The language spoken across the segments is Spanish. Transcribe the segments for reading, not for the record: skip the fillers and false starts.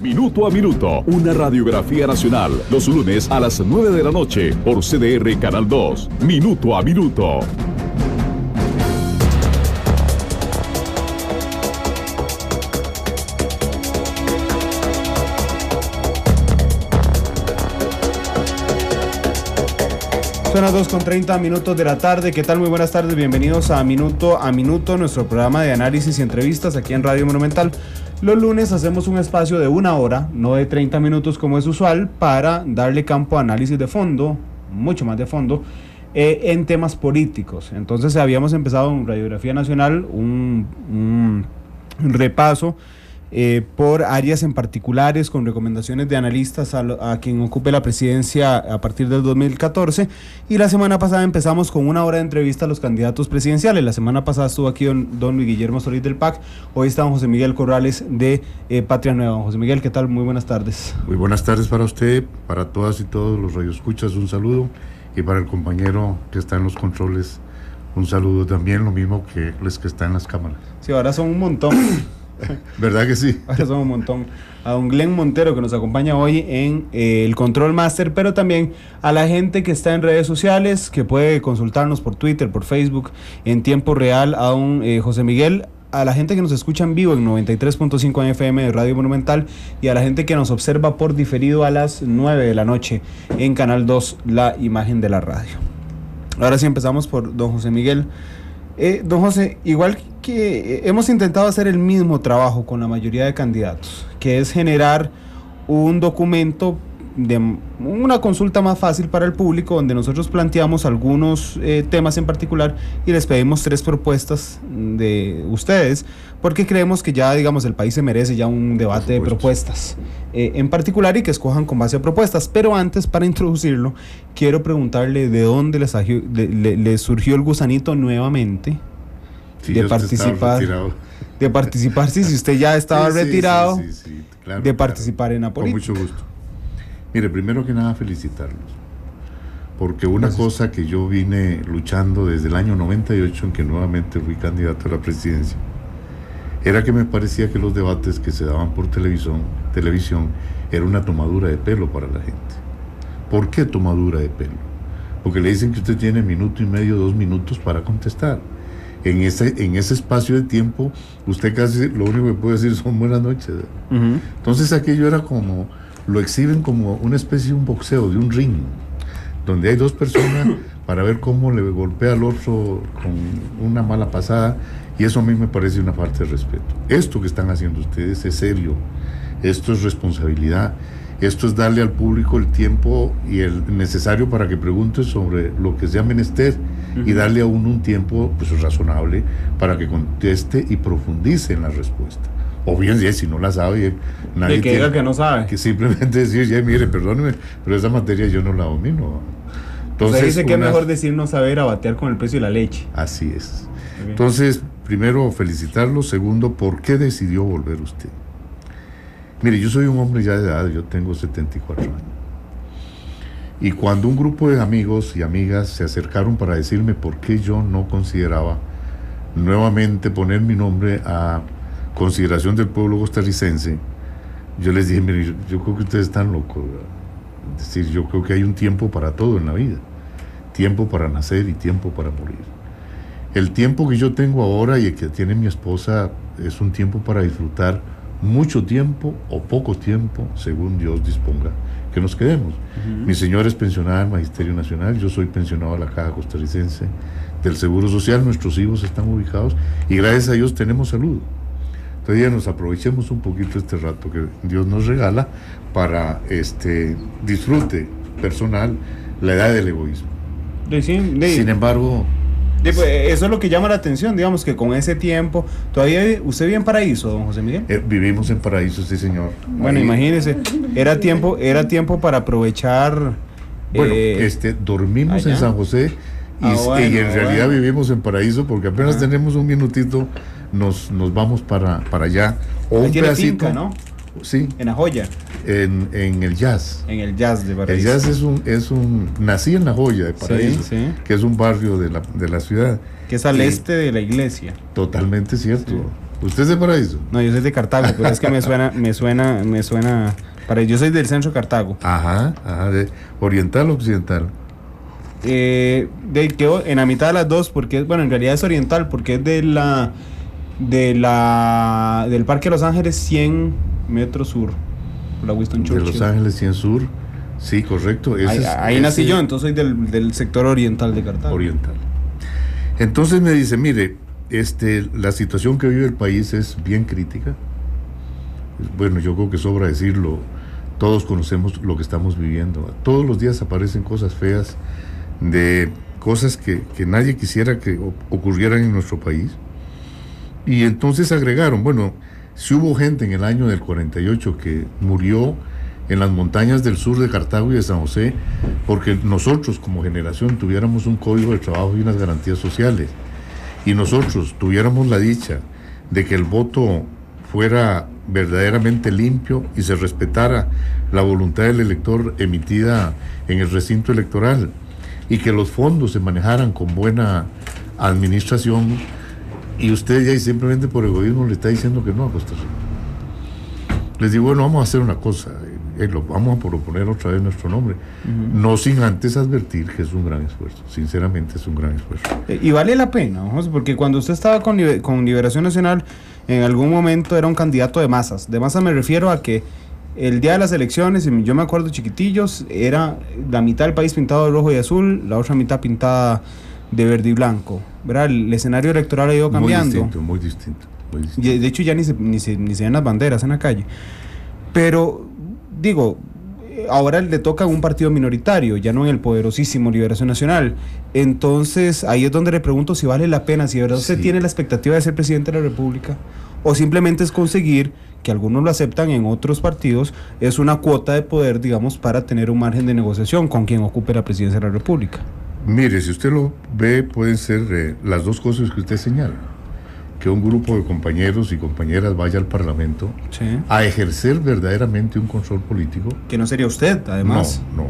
Minuto a Minuto, una radiografía nacional, los lunes a las 9 de la noche por CDR Canal 2. Minuto a Minuto. Son las 2:30 de la tarde. ¿Qué tal? Muy buenas tardes. Bienvenidos a Minuto, nuestro programa de análisis y entrevistas aquí en Radio Monumental. Los lunes hacemos un espacio de 1 hora, no de 30 minutos como es usual, para darle campo a análisis de fondo, mucho más de fondo, en temas políticos. Entonces habíamos empezado en Radiografía Nacional un repaso por áreas en particulares, con recomendaciones de analistas a quien ocupe la presidencia a partir del 2014, y la semana pasada empezamos con 1 hora de entrevista a los candidatos presidenciales. La semana pasada estuvo aquí don Luis Guillermo Solís del PAC, hoy está don José Miguel Corrales de Patria Nueva. Don José Miguel, ¿qué tal? Muy buenas tardes. Muy buenas tardes para usted, para todas y todos los radioescuchas, un saludo, y para el compañero que está en los controles, un saludo también, lo mismo que los que están en las cámaras. Sí, ahora son un montón. ¿Verdad que sí? Ahora somos un montón. A don Glenn Montero, que nos acompaña hoy en el Control Master, pero también a la gente que está en redes sociales, que puede consultarnos por Twitter, por Facebook, en tiempo real, a don José Miguel, a la gente que nos escucha en vivo en 93.5 FM de Radio Monumental, y a la gente que nos observa por diferido a las 9 de la noche en Canal 2, la imagen de la radio. Ahora sí empezamos por don José Miguel. Don José, igual que hemos intentado hacer el mismo trabajo con la mayoría de candidatos, que es generar un documento de una consulta más fácil para el público, donde nosotros planteamos algunos temas en particular y les pedimos 3 propuestas de ustedes, porque creemos que ya, digamos, el país se merece ya un debate de propuestas en particular, y que escojan con base a propuestas. Pero antes, para introducirlo, quiero preguntarle de dónde le surgió el gusanito nuevamente de participar, si usted ya estaba retirado, claro, de participar en la política. Con mucho gusto. Mire, primero que nada felicitarlos, porque una cosa que yo vine luchando desde el año 98, en que nuevamente fui candidato a la presidencia, era que me parecía que los debates que se daban por televisión era una tomadura de pelo para la gente. ¿Por qué tomadura de pelo? Porque le dicen que usted tiene 1.5 minutos, 2 minutos para contestar. En ese espacio de tiempo, usted casi lo único que puede decir son buenas noches. Uh-huh. Entonces aquello era como, lo exhiben como una especie de un boxeo, de un ring, donde hay 2 personas para ver cómo le golpea al otro con una mala pasada, y eso a mí me parece una falta de respeto. Esto que están haciendo ustedes es serio, esto es responsabilidad, esto es darle al público el tiempo y el necesario para que pregunte sobre lo que sea menester, uh-huh, y darle a uno un tiempo pues razonable para que conteste y profundice en la respuesta. O bien, si no la sabe, nadie de que diga que no sabe. Que simplemente decir, ya mire, perdóneme, pero esa materia yo no la domino. Entonces, o sea, dice que es mejor decir no saber a batear con el precio de la leche. Así es. Okay. Entonces, primero, felicitarlo. Segundo, ¿por qué decidió volver usted? Mire, yo soy un hombre ya de edad, yo tengo 74 años. Y cuando un grupo de amigos y amigas se acercaron para decirme por qué yo no consideraba nuevamente poner mi nombre a consideración del pueblo costarricense, yo les dije, mire, yo creo que ustedes están locos, ¿verdad? Es decir, yo creo que hay un tiempo para todo en la vida, tiempo para nacer y tiempo para morir. El tiempo que yo tengo ahora y el que tiene mi esposa es un tiempo para disfrutar mucho tiempo o poco tiempo, según Dios disponga que nos quedemos. Uh-huh. Mi señora es pensionada del Magisterio Nacional, yo soy pensionado de la Caja Costarricense del Seguro Social, nuestros hijos están ubicados y gracias a Dios tenemos salud. Entonces ya nos aprovechemos un poquito este rato que Dios nos regala para disfrute personal, la edad del egoísmo. Sin embargo, eso es lo que llama la atención, digamos, que con ese tiempo, todavía usted vive en Paraíso, don José Miguel. Vivimos en Paraíso, sí señor. Bueno, imagínese, era tiempo para aprovechar. Bueno, dormimos allá en San José y en realidad vivimos en Paraíso, porque apenas tenemos un minutito, nos vamos para allá. O un pedacito, finca, ¿no? Sí. En La Joya. En el Jazz. En el Jazz de Paraíso. El Jazz nací en La Joya de Paraíso, sí. Que es un barrio de la ciudad. Que es al este de la iglesia. Totalmente cierto. Sí. ¿Usted es de Paraíso? No, yo soy de Cartago, pero es que me suena. Yo soy del centro de Cartago. Ajá, ¿de oriental o occidental? Quedo en la mitad de las dos, porque bueno, en realidad es oriental, porque es del Parque de Los Ángeles 100 metros sur, la Winston Churchill. De Los Ángeles 100 sur, sí, correcto. Ahí nací yo, entonces soy del sector oriental de Cartago. Oriental. Entonces me dice, mire, la situación que vive el país es bien crítica. Bueno, yo creo que sobra decirlo, todos conocemos lo que estamos viviendo. Todos los días aparecen cosas feas, de cosas que nadie quisiera que ocurrieran en nuestro país. Y entonces agregaron, bueno, si hubo gente en el año del 48 que murió en las montañas del sur de Cartago y de San José, porque nosotros como generación tuviéramos un código de trabajo y unas garantías sociales, y nosotros tuviéramos la dicha de que el voto fuera verdaderamente limpio y se respetara la voluntad del elector emitida en el recinto electoral, y que los fondos se manejaran con buena administración, y usted ya simplemente por egoísmo le está diciendo que no a Costa Rica. Les digo, bueno, vamos a hacer una cosa, vamos a proponer otra vez nuestro nombre, no sin antes advertir que es un gran esfuerzo, sinceramente es un gran esfuerzo. Y vale la pena, José, porque cuando usted estaba con Liberación Nacional, en algún momento era un candidato de masas. De masas me refiero a que el día de las elecciones, yo me acuerdo chiquitillos, era la mitad del país pintado de rojo y azul, la otra mitad pintada de verde y blanco, ¿verdad? El escenario electoral ha ido cambiando. Muy distinto. Y de hecho ya ni se ven las banderas en la calle. Pero, digo, ahora le toca a un partido minoritario, ya no en el poderosísimo Liberación Nacional. Entonces, ahí es donde le pregunto si vale la pena, si de verdad usted tiene la expectativa de ser presidente de la República, o simplemente es conseguir, que algunos lo aceptan en otros partidos, es una cuota de poder, digamos, para tener un margen de negociación con quien ocupe la presidencia de la República. Mire, si usted lo ve, pueden ser las dos cosas que usted señala. Que un grupo de compañeros y compañeras vaya al Parlamento a ejercer verdaderamente un control político. Que no sería usted, además. No.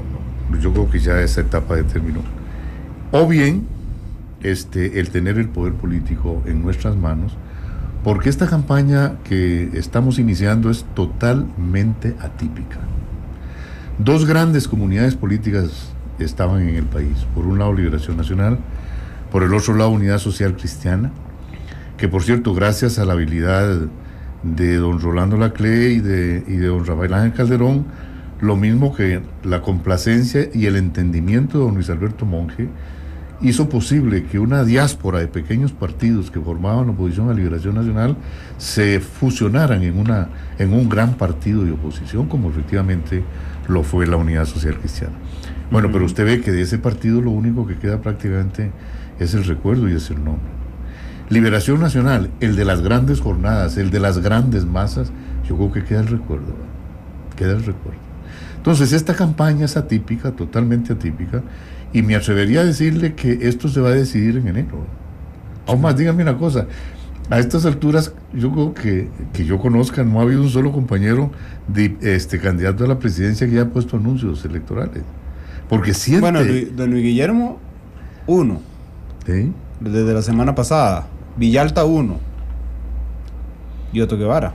Yo creo que ya esa etapa terminó. O bien, el tener el poder político en nuestras manos, porque esta campaña que estamos iniciando es totalmente atípica. Dos grandes comunidades políticas estaban en el país. Por un lado, Liberación Nacional, por el otro lado, Unidad Social Cristiana, que por cierto, gracias a la habilidad de don Rolando Laclé y de don Rafael Ángel Calderón, lo mismo que la complacencia y el entendimiento de don Luis Alberto Monge, hizo posible que una diáspora de pequeños partidos que formaban oposición a Liberación Nacional se fusionaran en un gran partido de oposición, como efectivamente lo fue la Unidad Social Cristiana. Bueno, pero usted ve que de ese partido lo único que queda prácticamente es el recuerdo y es el nombre. Liberación Nacional, el de las grandes jornadas, el de las grandes masas, yo creo que queda el recuerdo. Entonces, esta campaña es atípica, totalmente atípica, y me atrevería a decirle que esto se va a decidir en enero. Aún más, dígame una cosa, a estas alturas, yo creo que yo conozca, no ha habido un solo compañero de candidato a la presidencia que haya puesto anuncios electorales. Porque siente... Bueno, don Luis Guillermo, 1. ¿Sí? Desde la semana pasada. Villalta 1 y Otto Guevara.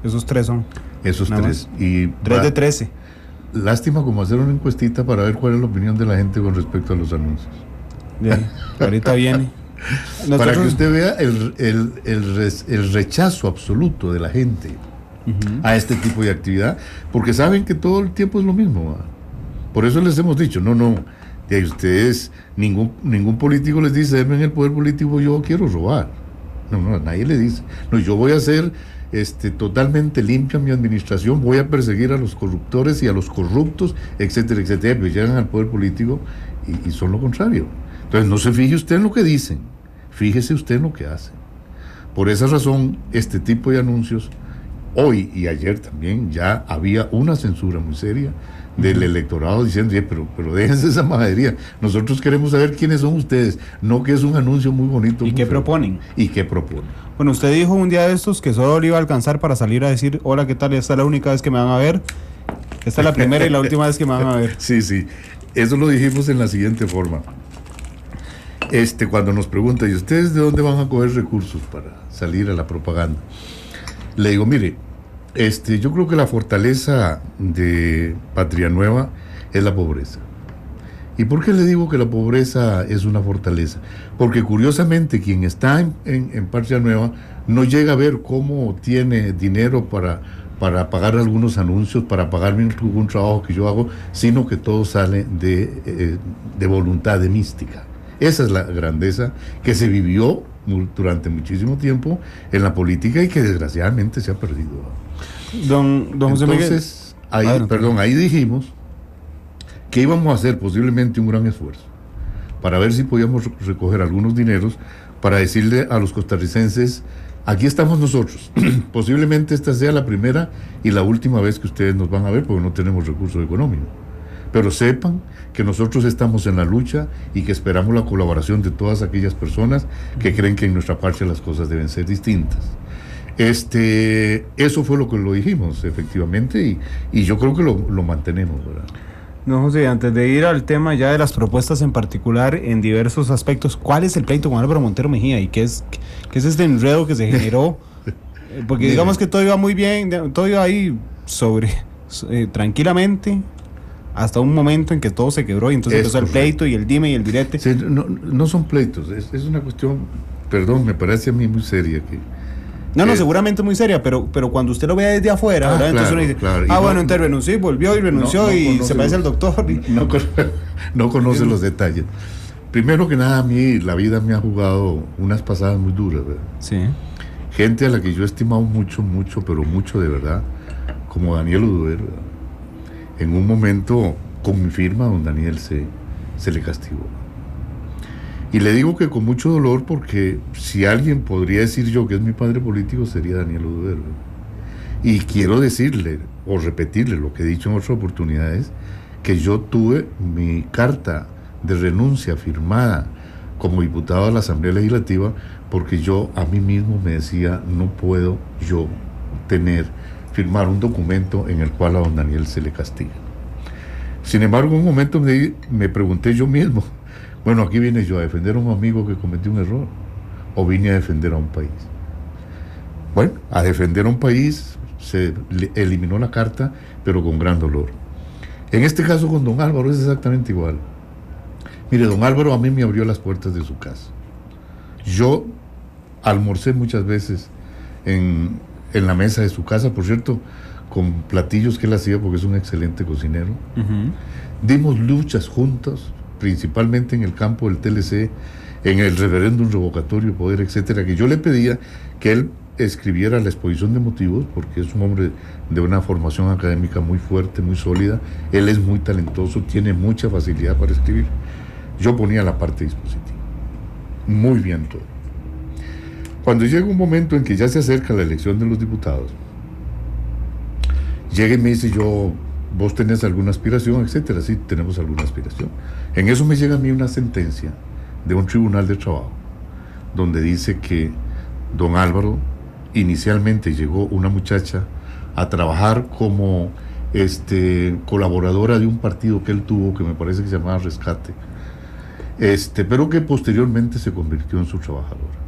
Esos 3 son. Esos 3. Y 3 de 13. Lástima como hacer una encuestita para ver cuál es la opinión de la gente con respecto a los anuncios. Bien, ahorita viene. Para que usted vea el rechazo absoluto de la gente a este tipo de actividad, porque saben que todo el tiempo es lo mismo. ¿Va? Por eso les hemos dicho, no. Y a ustedes, ningún político les dice, denme en el poder político, yo quiero robar. No, nadie le dice. No, yo voy a hacer totalmente limpia mi administración, voy a perseguir a los corruptores y a los corruptos, etcétera, etcétera. Pero llegan al poder político y son lo contrario. Entonces, no se fije usted en lo que dicen, fíjese usted en lo que hacen. Por esa razón, este tipo de anuncios, hoy y ayer también, ya había una censura muy seria del electorado diciendo, pero déjense esa majadería, nosotros queremos saber quiénes son ustedes, no que es un anuncio muy bonito. ¿Y qué proponen? Bueno, usted dijo un día de estos que solo le iba a alcanzar para salir a decir, hola, ¿qué tal? Esta es la única vez que me van a ver, esta es la primera y la última vez que me van a ver. Sí, eso lo dijimos en la siguiente forma. cuando nos pregunta, ¿y ustedes de dónde van a coger recursos para salir a la propaganda? Le digo, mire, yo creo que la fortaleza de Patria Nueva es la pobreza. ¿Y por qué le digo que la pobreza es una fortaleza? Porque curiosamente quien está en Patria Nueva no llega a ver cómo tiene dinero para pagar algunos anuncios, para pagarme un trabajo que yo hago, sino que todo sale de voluntad, de mística. Esa es la grandeza que se vivió durante muchísimo tiempo en la política y que desgraciadamente se ha perdido. Don José Miguel. Entonces, ahí dijimos que íbamos a hacer posiblemente un gran esfuerzo para ver si podíamos recoger algunos dineros para decirle a los costarricenses, aquí estamos nosotros, posiblemente esta sea la primera y la última vez que ustedes nos van a ver porque no tenemos recursos económicos, pero sepan que nosotros estamos en la lucha y que esperamos la colaboración de todas aquellas personas que creen que en nuestra patria las cosas deben ser distintas. Eso fue lo que lo dijimos, efectivamente, y yo creo que lo mantenemos, ¿verdad? No, José, antes de ir al tema ya de las propuestas en particular, en diversos aspectos, ¿cuál es el pleito con Álvaro Montero Mejía y qué es este enredo que se generó? Porque digamos que todo iba muy bien, todo iba ahí tranquilamente, hasta un momento en que todo se quebró y entonces empezó el pleito y el dime y el direte. Sí, no son pleitos, es una cuestión, perdón, me parece a mí muy seria que... No, seguramente muy seria, pero cuando usted lo ve desde afuera, ¿verdad? Entonces uno dice, bueno, entonces renunció, volvió y renunció y se parece al doctor. No conoce los detalles. Primero que nada, a mí la vida me ha jugado unas pasadas muy duras, ¿verdad? Sí. Gente a la que yo he estimado mucho, pero mucho de verdad, como Daniel Oduber, ¿verdad? En un momento, con mi firma, don Daniel se le castigó. Y le digo que con mucho dolor porque si alguien podría decir yo que es mi padre político sería Daniel Oduber. Y quiero decirle o repetirle lo que he dicho en otras oportunidades, que yo tuve mi carta de renuncia firmada como diputado de la Asamblea Legislativa porque yo a mí mismo me decía no puedo yo firmar un documento en el cual a don Daniel se le castiga. Sin embargo, en un momento me pregunté yo mismo, bueno, aquí vine yo a defender a un amigo que cometió un error, o vine a defender a un país. Bueno, a defender a un país se eliminó la carta, pero con gran dolor. En este caso con don Álvaro es exactamente igual. Mire, don Álvaro a mí me abrió las puertas de su casa. Yo almorcé muchas veces en la mesa de su casa, por cierto, con platillos que él hacía porque es un excelente cocinero. Uh-huh. Dimos luchas juntos, principalmente en el campo del TLC, en el referéndum revocatorio, poder, etcétera, que yo le pedía que él escribiera la exposición de motivos, porque es un hombre de una formación académica muy fuerte, muy sólida, él es muy talentoso, tiene mucha facilidad para escribir. Yo ponía la parte dispositiva. Muy bien todo. Cuando llega un momento en que ya se acerca la elección de los diputados, llega y me dice vos tenés alguna aspiración, etcétera. Sí, tenemos alguna aspiración. En eso me llega a mí una sentencia de un tribunal de trabajo, donde dice que don Álvaro, inicialmente llegó una muchacha a trabajar como colaboradora de un partido que él tuvo, que me parece que se llamaba Rescate, pero que posteriormente se convirtió en su trabajadora.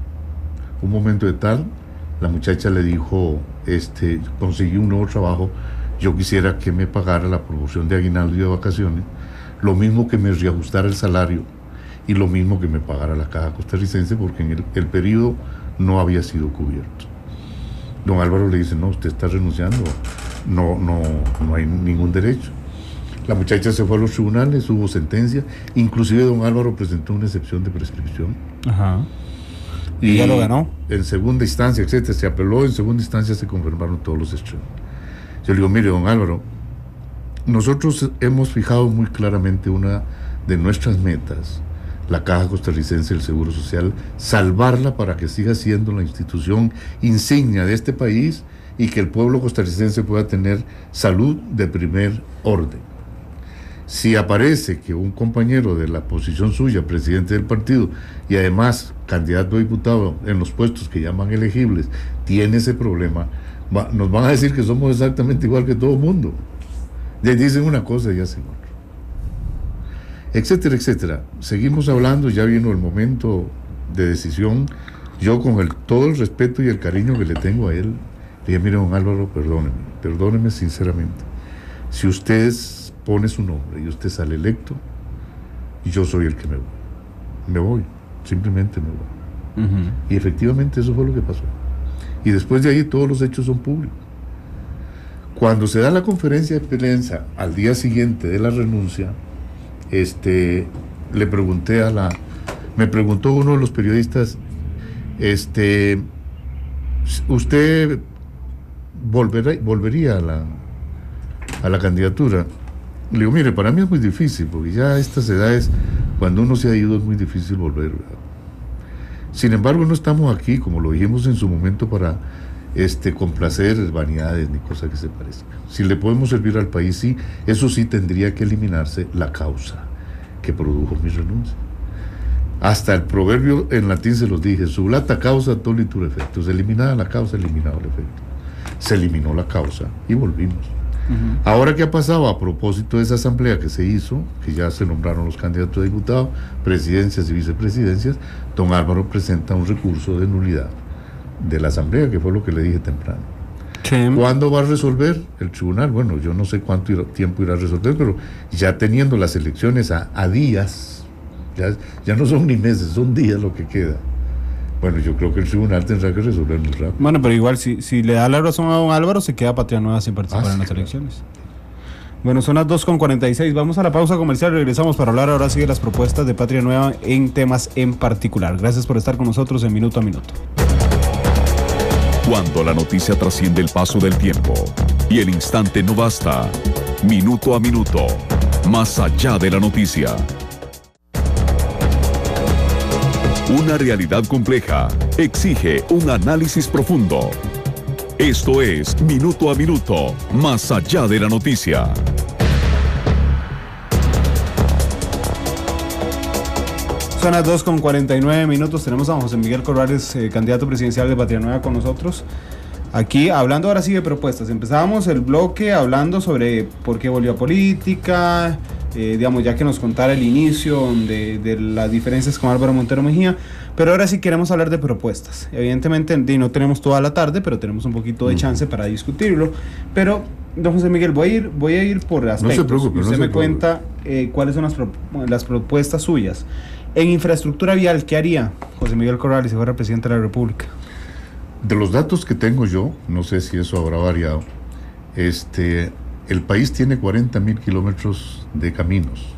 Un momento de tal, la muchacha le dijo, conseguí un nuevo trabajo, yo quisiera que me pagara la promoción de aguinaldo y de vacaciones, lo mismo que me reajustara el salario y lo mismo que me pagara la Caja Costarricense, porque en el periodo no había sido cubierto. Don Álvaro le dice, no, usted está renunciando, no hay ningún derecho. La muchacha se fue a los tribunales, hubo sentencia, inclusive don Álvaro presentó una excepción de prescripción. Ajá. Y ya lo ganó. En segunda instancia, etcétera, se apeló, en segunda instancia se confirmaron todos los hechos. Yo le digo, mire, don Álvaro, nosotros hemos fijado muy claramente una de nuestras metas, la Caja Costarricense del Seguro Social, salvarla para que siga siendo la institución insignia de este país y que el pueblo costarricense pueda tener salud de primer orden. Si aparece que un compañero de la posición suya, presidente del partido, y además candidato a diputado en los puestos que llaman elegibles, tiene ese problema, nos van a decir que somos exactamente igual que todo el mundo. Les dicen una cosa y hacen otra. etcétera, etcétera. Seguimos hablando, ya vino el momento de decisión. Yo con todo el respeto y el cariño que le tengo a él, le dije, mire, don Álvaro, perdóneme sinceramente. Si usted pone su nombre y usted sale electo, yo soy el que me voy. Me voy, simplemente me voy. Uh-huh. Y efectivamente eso fue lo que pasó. Y después de ahí todos los hechos son públicos. Cuando se da la conferencia de prensa al día siguiente de la renuncia, le pregunté me preguntó uno de los periodistas, ¿usted volvería a la candidatura? Le digo, mire, para mí es muy difícil, porque ya a estas edades, cuando uno se ha ido, es muy difícil volver, ¿verdad? Sin embargo, no estamos aquí, como lo dijimos en su momento, para complacer vanidades ni cosa que se parezca. Si le podemos servir al país, sí, eso sí tendría que eliminarse la causa que produjo mi renuncia. Hasta el proverbio en latín se los dije, sublata causa tolitur effectus, eliminada la causa, eliminado el efecto. Se eliminó la causa y volvimos. Uh-huh. Ahora, ¿qué ha pasado? A propósito de esa asamblea que se hizo, que ya se nombraron los candidatos a diputados, presidencias y vicepresidencias, don Álvaro presenta un recurso de nulidad de la asamblea, que fue lo que le dije temprano. Sí. ¿Cuándo va a resolver el tribunal? Bueno, yo no sé cuánto tiempo irá a resolver, pero ya teniendo las elecciones a días, ya no son ni meses, son días lo que queda. Bueno, yo creo que el tribunal tendrá que resolver muy rápido. Bueno, pero igual, si le da la razón a don Álvaro, se queda Patria Nueva sin participar en las elecciones. Bueno, son las 2:46. Vamos a la pausa comercial. Regresamos para hablar ahora sí de las propuestas de Patria Nueva en temas en particular. Gracias por estar con nosotros en Minuto a Minuto. Cuando la noticia trasciende el paso del tiempo y el instante no basta. Minuto a Minuto. Más allá de la noticia. Una realidad compleja exige un análisis profundo. Esto es Minuto a Minuto, más allá de la noticia. Son las 2:49. Tenemos a José Miguel Corrales, candidato presidencial de Patria Nueva, con nosotros. Aquí hablando ahora sí de propuestas. Empezábamos el bloque hablando sobre por qué volvió a política, ya que nos contara el inicio de las diferencias con Álvaro Montero Mejía, pero ahora sí queremos hablar de propuestas. Evidentemente no tenemos toda la tarde, pero tenemos un poquito de chance para discutirlo. Pero, don José Miguel, voy a ir por aspectos. No se preocupe. Usted me cuenta cuáles son las propuestas suyas. En infraestructura vial, ¿qué haría José Miguel Corrales si fuera presidente de la República? De los datos que tengo yo, no sé si eso habrá variado, el país tiene 40,000 kilómetros de caminos.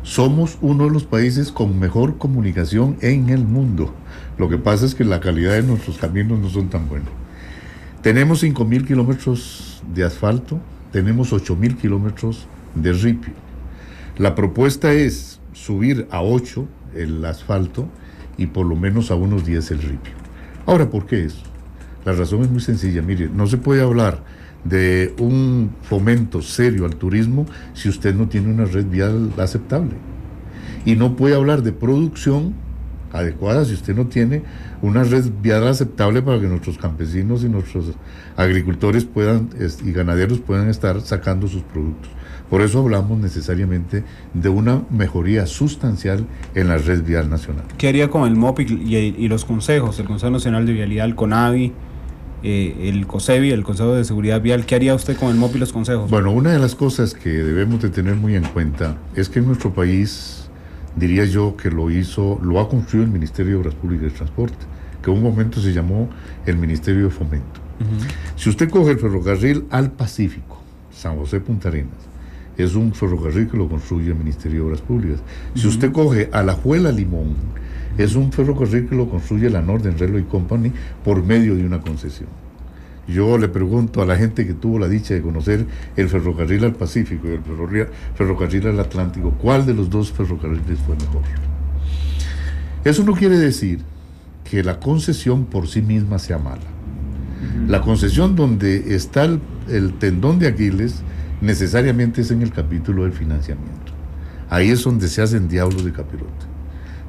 Somos uno de los países con mejor comunicación en el mundo. Lo que pasa es que la calidad de nuestros caminos no son tan buenos. Tenemos 5,000 kilómetros de asfalto, tenemos 8,000 kilómetros de ripio. La propuesta es subir a 8 el asfalto y por lo menos a unos 10 el ripio. Ahora, ¿por qué eso? La razón es muy sencilla. Mire, no se puede hablar de un fomento serio al turismo si usted no tiene una red vial aceptable. Y no puede hablar de producción adecuada si usted no tiene una red vial aceptable para que nuestros campesinos y nuestros agricultores y ganaderos puedan estar sacando sus productos. Por eso hablamos necesariamente de una mejoría sustancial en la red vial nacional. ¿Qué haría con el MOP y los consejos, el Consejo Nacional de Vialidad, el CONAVI, el COSEVI, el Consejo de Seguridad Vial? ¿Qué haría usted con el MOP y los consejos? Bueno, una de las cosas que debemos de tener muy en cuenta es que en nuestro país, diría yo que lo ha construido el Ministerio de Obras Públicas y Transporte, que en un momento se llamó el Ministerio de Fomento. Uh-huh. Si usted coge el ferrocarril al Pacífico, San José Punta Arenas, es un ferrocarril que lo construye el Ministerio de Obras Públicas. Si usted coge Alajuela Limón, es un ferrocarril que lo construye la Northern Railway Company por medio de una concesión. Yo le pregunto a la gente que tuvo la dicha de conocer el ferrocarril al Pacífico y el ferrocarril al Atlántico, ¿cuál de los dos ferrocarriles fue mejor? Eso no quiere decir que la concesión por sí misma sea mala. La concesión donde está el tendón de Aquiles necesariamente es en el capítulo del financiamiento. Ahí es donde se hacen diablos de capirote.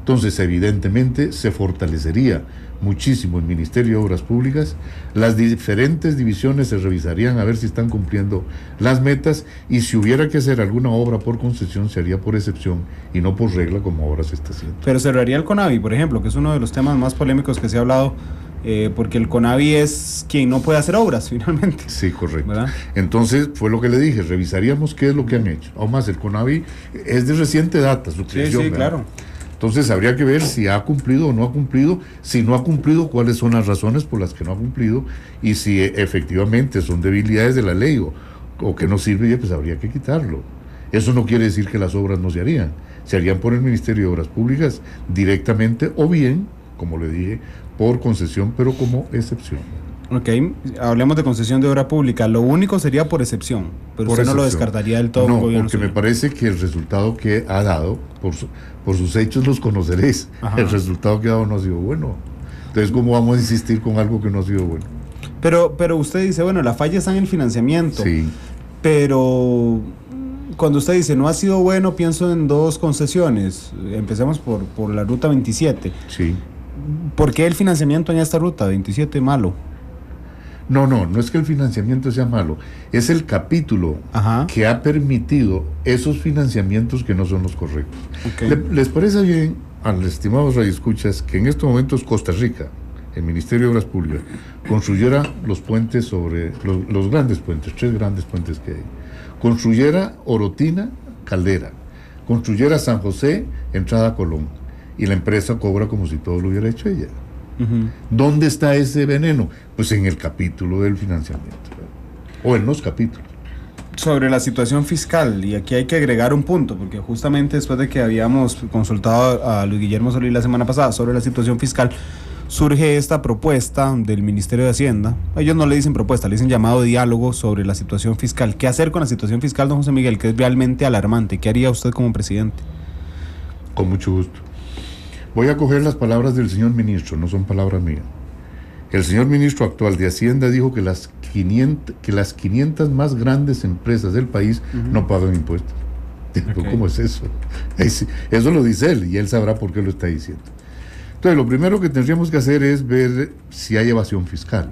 Entonces, evidentemente, se fortalecería muchísimo el Ministerio de Obras Públicas, las diferentes divisiones se revisarían a ver si están cumpliendo las metas, y si hubiera que hacer alguna obra por concesión, se haría por excepción y no por regla como ahora se está haciendo. Pero cerraría el CONAVI, por ejemplo, que es uno de los temas más polémicos que se ha hablado, porque el CONAVI es quien no puede hacer obras, finalmente. Sí, correcto. ¿Verdad? Entonces, fue lo que le dije, revisaríamos qué es lo que han hecho. Aún más, el CONAVI es de reciente data, su creación. Sí, ¿verdad? claro. Entonces, habría que ver si ha cumplido o no ha cumplido. Si no ha cumplido, cuáles son las razones por las que no ha cumplido, y si efectivamente son debilidades de la ley o que no sirve, pues habría que quitarlo. Eso no quiere decir que las obras no se harían. Se harían por el Ministerio de Obras Públicas directamente, o bien, como le dije, por concesión, pero como excepción. Ok, hablemos de concesión de obra pública. Lo único sería por excepción, pero Por usted no lo excepción. descartaría del todo. No, un gobierno porque me suyo. parece que el resultado que ha dado, por sus hechos los conoceréis, Ajá. el resultado que ha dado no ha sido bueno. Entonces, ¿cómo vamos a insistir con algo que no ha sido bueno? Pero usted dice, bueno, la falla está en el financiamiento. Sí. Pero cuando usted dice no ha sido bueno, pienso en dos concesiones. Empecemos por la ruta 27. Sí. ¿Por qué el financiamiento en esta ruta 27 malo? No es que el financiamiento sea malo, es el capítulo Ajá. que ha permitido esos financiamientos que no son los correctos. Ok. ¿Les parece bien a los estimados radioescuchas que en estos momentos Costa Rica, el Ministerio de Obras Públicas, construyera los puentes sobre los grandes puentes, 3 grandes puentes que hay? Construyera Orotina, Caldera, construyera San José, entrada a Colón, y la empresa cobra como si todo lo hubiera hecho ella. Ujú. ¿Dónde está ese veneno? Pues en el capítulo del financiamiento, ¿verdad? O en los capítulos. Sobre la situación fiscal, y aquí hay que agregar un punto, porque justamente después de que habíamos consultado a Luis Guillermo Solís la semana pasada sobre la situación fiscal, surge esta propuesta del Ministerio de Hacienda. Ellos no le dicen propuesta, le dicen llamado de diálogo sobre la situación fiscal. ¿Qué hacer con la situación fiscal, don José Miguel, que es realmente alarmante? ¿Qué haría usted como presidente? Con mucho gusto. Voy a coger las palabras del señor ministro, no son palabras mías. El señor ministro actual de Hacienda dijo que las 500 más grandes empresas del país no pagan impuestos. Okay. ¿Cómo es eso? Eso lo dice él, y él sabrá por qué lo está diciendo. Entonces, lo primero que tendríamos que hacer es ver si hay evasión fiscal.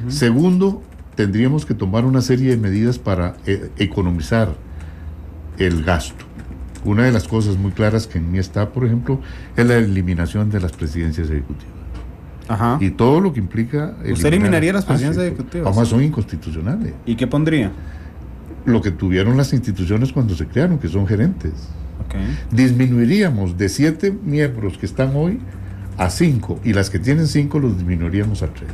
Segundo, tendríamos que tomar una serie de medidas para economizar el gasto. Una de las cosas muy claras que en mí está, por ejemplo, es la eliminación de las presidencias ejecutivas. Ajá. Y todo lo que implica... ¿Usted eliminaría las presidencias ejecutivas? Además son inconstitucionales. ¿Y qué pondría? Lo que tuvieron las instituciones cuando se crearon, que son gerentes. Okay. Disminuiríamos de 7 miembros que están hoy a 5, y las que tienen 5 los disminuiríamos a 3.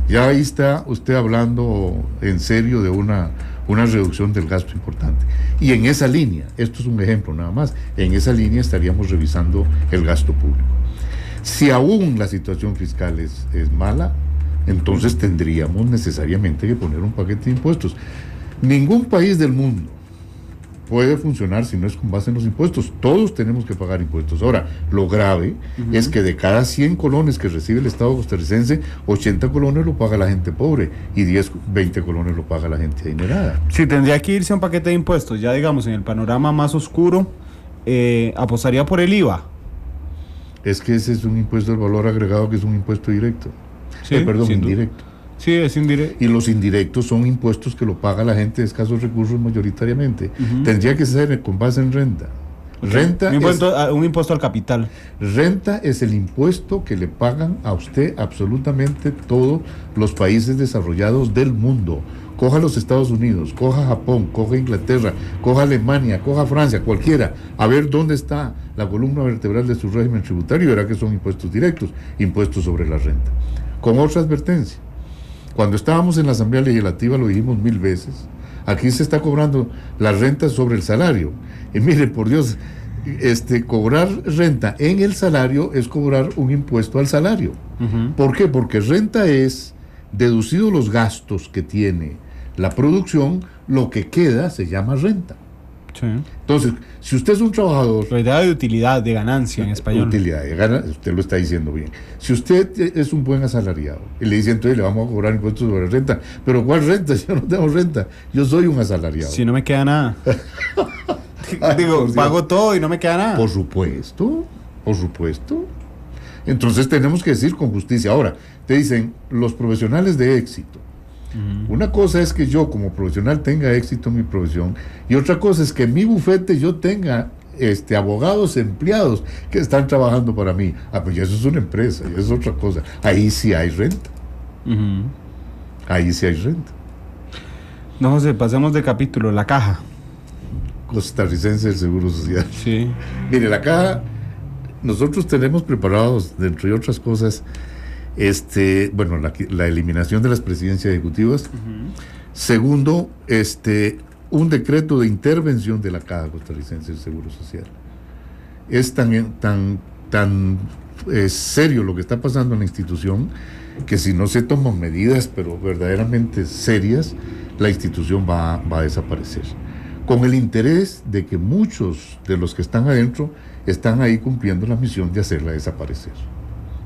Ya ahí está usted hablando en serio de una reducción del gasto importante. Y en esa línea, esto es un ejemplo nada más, en esa línea estaríamos revisando el gasto público. Si aún la situación fiscal es mala, entonces tendríamos necesariamente que poner un paquete de impuestos. Ningún país del mundo puede funcionar si no es con base en los impuestos. Todos tenemos que pagar impuestos. Ahora, lo grave es que de cada 100 colones que recibe el Estado costarricense, 80 colones lo paga la gente pobre y 20 colones lo paga la gente adinerada. Si tendría que irse a un paquete de impuestos, ya digamos en el panorama más oscuro, apostaría por el IVA. Es que ese es un impuesto al valor agregado, que es un impuesto directo. Sí, Indirecto. Sí, es indirecto. Y los indirectos son impuestos que lo paga la gente de escasos recursos mayoritariamente. Tendría que ser con base en renta. Okay. Renta un impuesto al capital. Renta es el impuesto que le pagan a usted absolutamente todos los países desarrollados del mundo. Coja los Estados Unidos, coja Japón, coja Inglaterra, coja Alemania, coja Francia, cualquiera. A ver dónde está la columna vertebral de su régimen tributario, verá que son impuestos directos, impuestos sobre la renta. Con otra advertencia. Cuando estábamos en la Asamblea Legislativa lo dijimos 1000 veces. Aquí se está cobrando la renta sobre el salario. Y mire, por Dios, cobrar renta en el salario es cobrar un impuesto al salario. ¿Por qué? Porque renta es, deducido los gastos que tiene la producción, lo que queda se llama renta. Sí. Entonces, si usted es un trabajador... La idea de utilidad, de ganancia en español. Utilidad de ganancia, usted lo está diciendo bien. Si usted es un buen asalariado y le dice entonces le vamos a cobrar impuestos sobre renta, pero ¿cuál renta? Yo no tengo renta, yo soy un asalariado. Si no me queda nada. Digo, pago todo y no me queda nada. Por supuesto, por supuesto. Entonces tenemos que decir con justicia. Ahora, te dicen los profesionales de éxito. Una cosa es que yo como profesional tenga éxito en mi profesión y otra cosa es que en mi bufete yo tenga abogados empleados que están trabajando para mí. Pues eso es una empresa, y eso es otra cosa. Ahí sí hay renta. Ahí sí hay renta. No, José, pasemos de capítulo. La Caja. Costarricense del Seguro Social. Sí. Mire, la Caja, nosotros tenemos preparados, dentro de otras cosas, bueno, la eliminación de las presidencias ejecutivas. Segundo, un decreto de intervención de la Caja Costarricense del Seguro Social. Es tan serio lo que está pasando en la institución que si no se toman medidas, pero verdaderamente serias, la institución va a desaparecer. Con el interés de que muchos de los que están adentro están ahí cumpliendo la misión de hacerla desaparecer.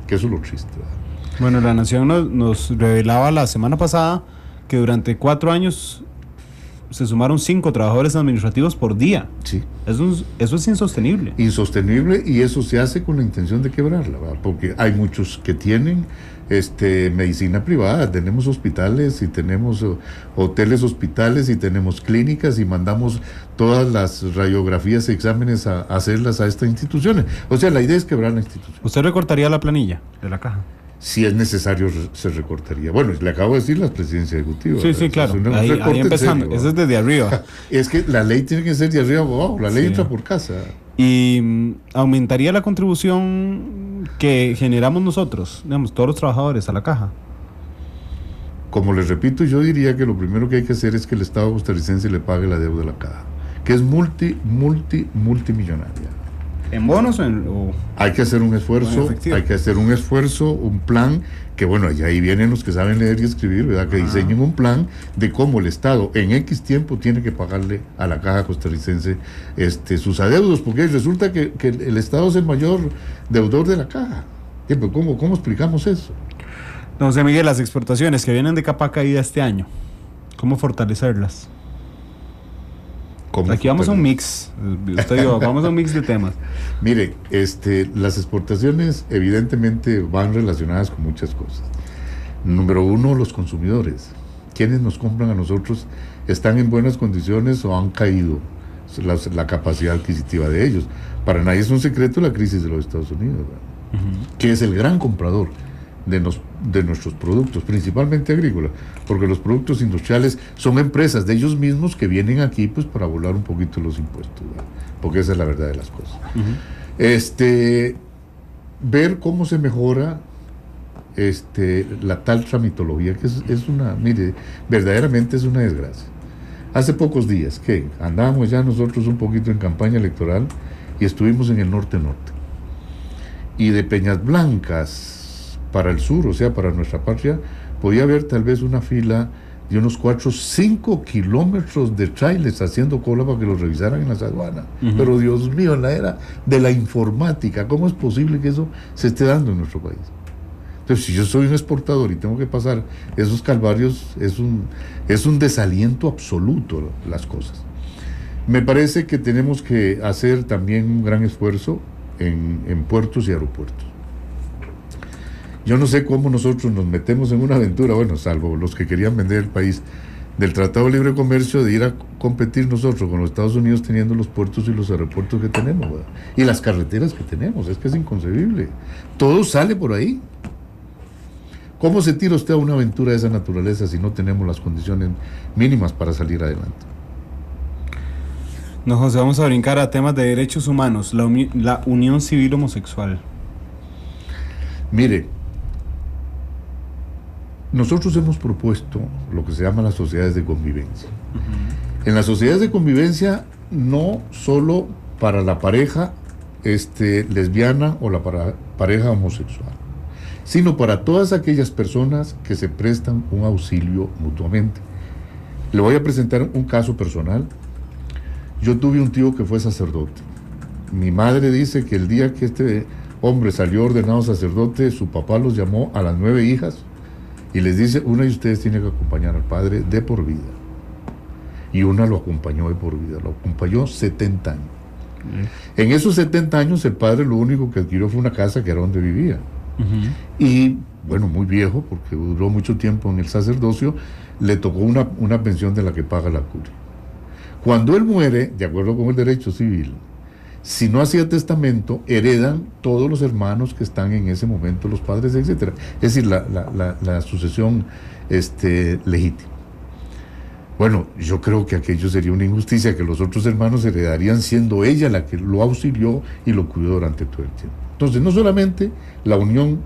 Que eso es lo triste, ¿verdad? Bueno, La Nación nos revelaba la semana pasada que durante 4 años se sumaron 5 trabajadores administrativos por día. Sí. Eso es insostenible. Insostenible, y eso se hace con la intención de quebrarla, ¿verdad? Porque hay muchos que tienen medicina privada, tenemos hospitales y tenemos hoteles hospitales y tenemos clínicas y mandamos todas las radiografías y exámenes a hacerlas a estas instituciones. O sea, la idea es quebrar la institución. ¿Usted recortaría la planilla de la Caja? Si es necesario, se recortaría. Bueno, le acabo de decir las presidencias ejecutivas. Sí, claro. Ahí empezando. Serio, eso es desde arriba. Es que la ley tiene que ser de arriba o abajo. La ley entra por casa. Y aumentaría la contribución que generamos nosotros, digamos, todos los trabajadores a la Caja. Como les repito, yo diría que lo primero que hay que hacer es que el Estado costarricense le pague la deuda a la Caja, que es multimillonaria. ¿En bonos hay que hacer un esfuerzo, un plan, que bueno, y ahí vienen los que saben leer y escribir, ¿verdad? Que diseñen un plan de cómo el Estado en X tiempo tiene que pagarle a la Caja Costarricense sus adeudos, porque resulta que el Estado es el mayor deudor de la Caja. ¿Cómo explicamos eso? No, José Miguel, las exportaciones que vienen de capa caída este año, ¿cómo fortalecerlas? Aquí vamos a un mix. Vamos a un mix de temas. Mire, las exportaciones evidentemente van relacionadas con muchas cosas. Número 1, los consumidores. ¿Quiénes nos compran a nosotros? ¿Están en buenas condiciones o han caído la capacidad adquisitiva de ellos? Para nadie es un secreto la crisis de los Estados Unidos, que es el gran comprador de nuestros productos, principalmente agrícolas, porque los productos industriales son empresas de ellos mismos que vienen aquí pues para volar un poquito los impuestos, ¿verdad? Porque esa es la verdad de las cosas. Ver cómo se mejora la tal tramitología, que mire, verdaderamente es una desgracia. Hace pocos días que andábamos ya nosotros un poquito en campaña electoral y estuvimos en el norte, y de Peñas Blancas para el sur, o sea, para nuestra patria, podía haber tal vez una fila de unos 4-5 kilómetros de trailers haciendo cola para que los revisaran en las aduanas. Pero Dios mío, en la era de la informática, ¿cómo es posible que eso se esté dando en nuestro país? Entonces, si yo soy un exportador y tengo que pasar esos calvarios, es un desaliento absoluto las cosas. Me parece que tenemos que hacer también un gran esfuerzo en puertos y aeropuertos. Yo no sé cómo nosotros nos metemos en una aventura, bueno, salvo los que querían vender el país, del Tratado de Libre Comercio, de ir a competir nosotros con los Estados Unidos teniendo los puertos y los aeropuertos que tenemos, ¿verdad? Y las carreteras que tenemos. Es que es inconcebible. Todo sale por ahí. ¿Cómo se tira usted a una aventura de esa naturaleza si no tenemos las condiciones mínimas para salir adelante? No, José, vamos a brincar a temas de derechos humanos, la unión civil homosexual. Mire, nosotros hemos propuesto lo que se llama las sociedades de convivencia. En las sociedades de convivencia, no solo para la pareja lesbiana o la pareja homosexual, sino para todas aquellas personas que se prestan un auxilio mutuamente. Le voy a presentar un caso personal. Yo tuve un tío que fue sacerdote. Mi madre dice que el día que este hombre salió ordenado sacerdote, su papá los llamó a las 9 hijas y les dice, una de ustedes tiene que acompañar al padre de por vida. Y una lo acompañó de por vida, lo acompañó 70 años. En esos 70 años el padre lo único que adquirió fue una casa que era donde vivía. Y bueno, muy viejo, porque duró mucho tiempo en el sacerdocio, le tocó una pensión de la que paga la curia. Cuando él muere, de acuerdo con el derecho civil, si no hacía testamento, heredan todos los hermanos que están en ese momento, los padres, etc. Es decir, la sucesión legítima. Bueno, yo creo que aquello sería una injusticia, que los otros hermanos heredarían siendo ella la que lo auxilió y lo cuidó durante todo el tiempo. Entonces, no solamente la unión